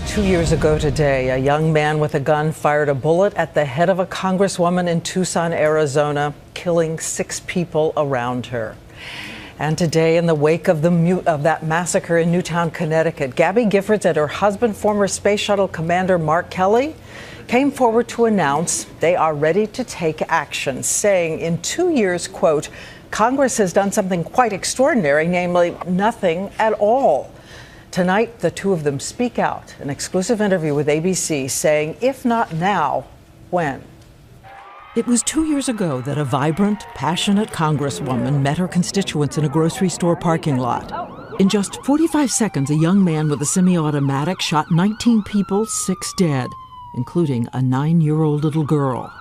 2 years ago today, a young man with a gun fired a bullet at the head of a congresswoman in Tucson, Arizona, killing 6 people around her. And today, in the wake of that massacre in Newtown, Connecticut, Gabby Giffords and her husband, former Space Shuttle Commander Mark Kelly, came forward to announce they are ready to take action, saying in 2 years, quote, Congress has done something quite extraordinary, namely nothing at all. Tonight, the two of them speak out, an exclusive interview with ABC, saying, if not now, when? It was 2 years ago that a vibrant, passionate congresswoman met her constituents in a grocery store parking lot. In just 45 seconds, a young man with a semi-automatic shot 19 people, 6 dead, including a 9-year-old little girl.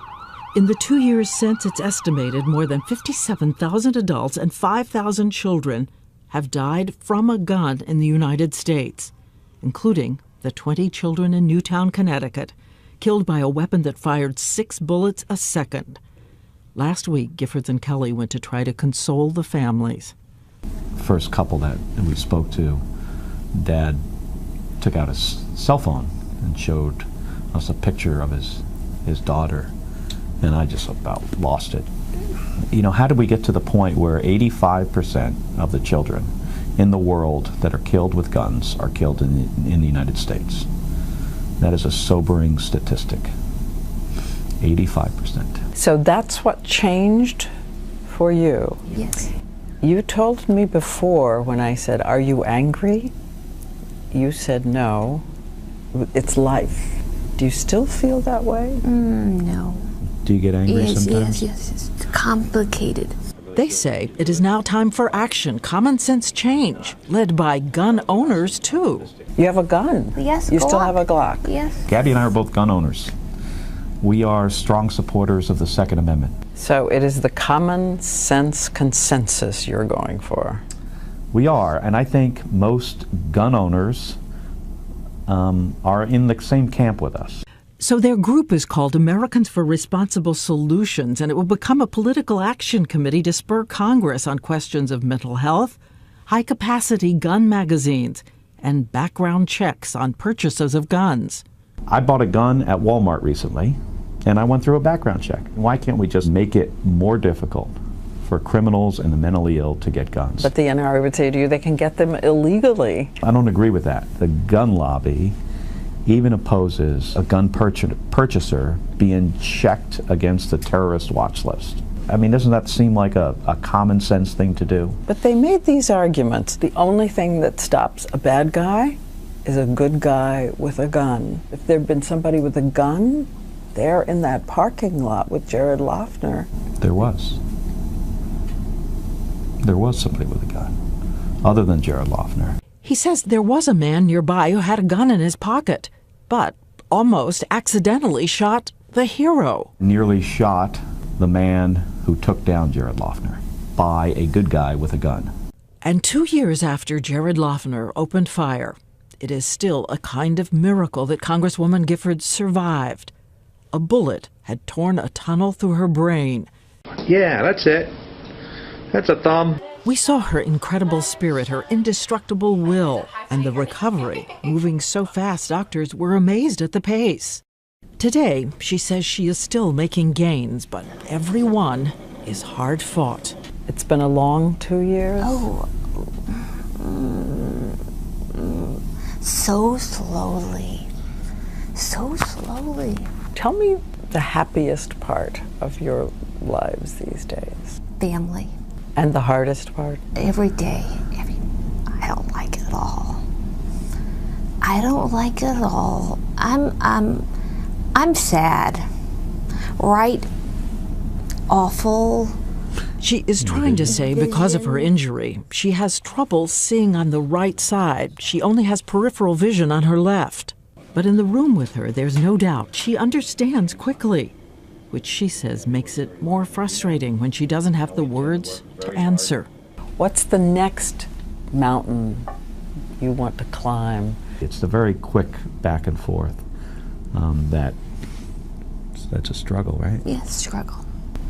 In the 2 years since, it's estimated more than 57,000 adults and 5,000 children have died from a gun in the United States, including the 20 children in Newtown, Connecticut, killed by a weapon that fired 6 bullets a second. Last week, Giffords and Kelly went to try to console the families. First couple that we spoke to, Dad took out his cell phone and showed us a picture of his daughter, and I just about lost it. You know, how did we get to the point where 85% of the children in the world that are killed with guns are killed in the United States? That is a sobering statistic. 85%. So that's what changed for you? Yes. You told me before when I said, are you angry? You said no. It's life. Do you still feel that way? No. Do you get angry sometimes? Yes. It's complicated. They say it is now time for action, common sense change, led by gun owners, too. You have a gun. Yes, You still have a Glock. Yes. Gabby and I are both gun owners. We are strong supporters of the Second Amendment. So it is the common sense consensus you're going for. We are, and I think most gun owners are in the same camp with us. So their group is called Americans for Responsible Solutions, and it will become a political action committee to spur Congress on questions of mental health, high-capacity gun magazines, and background checks on purchases of guns. I bought a gun at Walmart recently, and I went through a background check. Why can't we just make it more difficult for criminals and the mentally ill to get guns? But the NRA would say to you they can get them illegally. I don't agree with that. The gun lobby even opposes a gun purchaser being checked against the terrorist watch list. I mean, doesn't that seem like a common sense thing to do? But they made these arguments. The only thing that stops a bad guy is a good guy with a gun. If there'd been somebody with a gun there in that parking lot with Jared Loughner. There was. There was somebody with a gun, other than Jared Loughner. He says there was a man nearby who had a gun in his pocket, but almost accidentally shot the hero. Nearly shot the man who took down Jared Loughner by a good guy with a gun. And 2 years after Jared Loughner opened fire, it is still a kind of miracle that Congresswoman Giffords survived. A bullet had torn a tunnel through her brain. Yeah, that's it. That's a thumb. We saw her incredible spirit, her indestructible will, and the recovery, moving so fast doctors were amazed at the pace. Today, she says she is still making gains, but every one is hard fought. It's been a long 2 years? Oh, so slowly. So slowly. Tell me the happiest part of your lives these days. Family. And the hardest part? Every day. I don't like it all. I don't like it all. I'm sad. Right? Awful. She is trying to say because of her injury, she has trouble seeing on the right side. She only has peripheral vision on her left. But in the room with her, there's no doubt she understands quickly, which she says makes it more frustrating when she doesn't have the words to answer. What's the next mountain you want to climb? It's the very quick back and forth that's a struggle, right? Yes, struggle.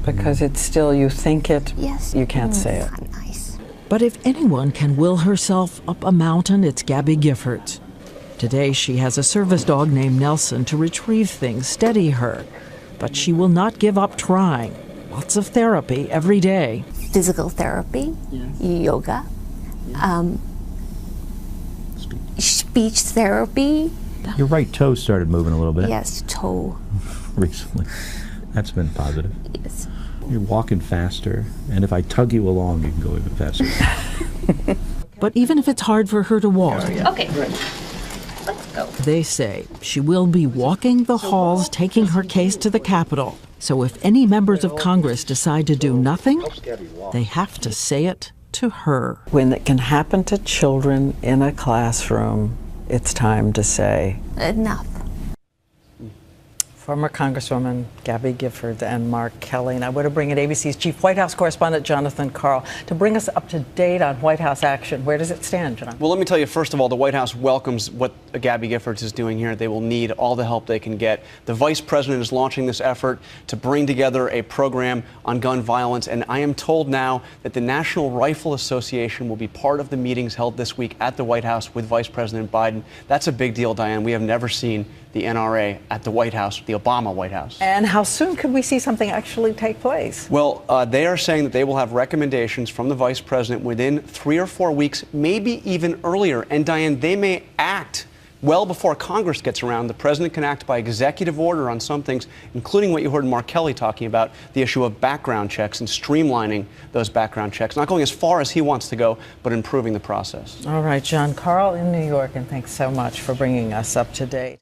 Because it's still, you think it, yes. You can't say it. Not nice. But if anyone can will herself up a mountain, it's Gabby Giffords. Today, she has a service dog named Nelson to retrieve things, steady her. But she will not give up trying. Lots of therapy every day. Physical therapy, yoga, speech therapy. Your right toe started moving a little bit. Yes, toe. Recently. That's been positive. Yes. You're walking faster, and if I tug you along, you can go even faster. But even if it's hard for her to walk, Okay, let's go. they say she will be walking the halls, taking her case to the Capitol. So if any members of Congress decide to do nothing, they have to say it to her. When it can happen to children in a classroom, it's time to say Enough. Former Congresswoman Gabby Giffords and Mark Kelly. Now, we're to bring in ABC's chief White House correspondent, Jonathan Karl, to bring us up to date on White House action. Where does it stand, John? Well, let me tell you, first of all, the White House welcomes what Gabby Giffords is doing here. They will need all the help they can get. The vice president is launching this effort to bring together a program on gun violence, and I am told now that the National Rifle Association will be part of the meetings held this week at the White House with Vice President Biden. That's a big deal, Diane. We have never seen the NRA at the White House, the Obama White House. And how soon could we see something actually take place? Well, they are saying that they will have recommendations from the vice president within 3 or 4 weeks, maybe even earlier. And Diane, they may act well before Congress gets around. The president can act by executive order on some things, including what you heard Mark Kelly talking about, the issue of background checks and streamlining those background checks. Not going as far as he wants to go, but improving the process. All right, John Karl in New York, and thanks so much for bringing us up to date.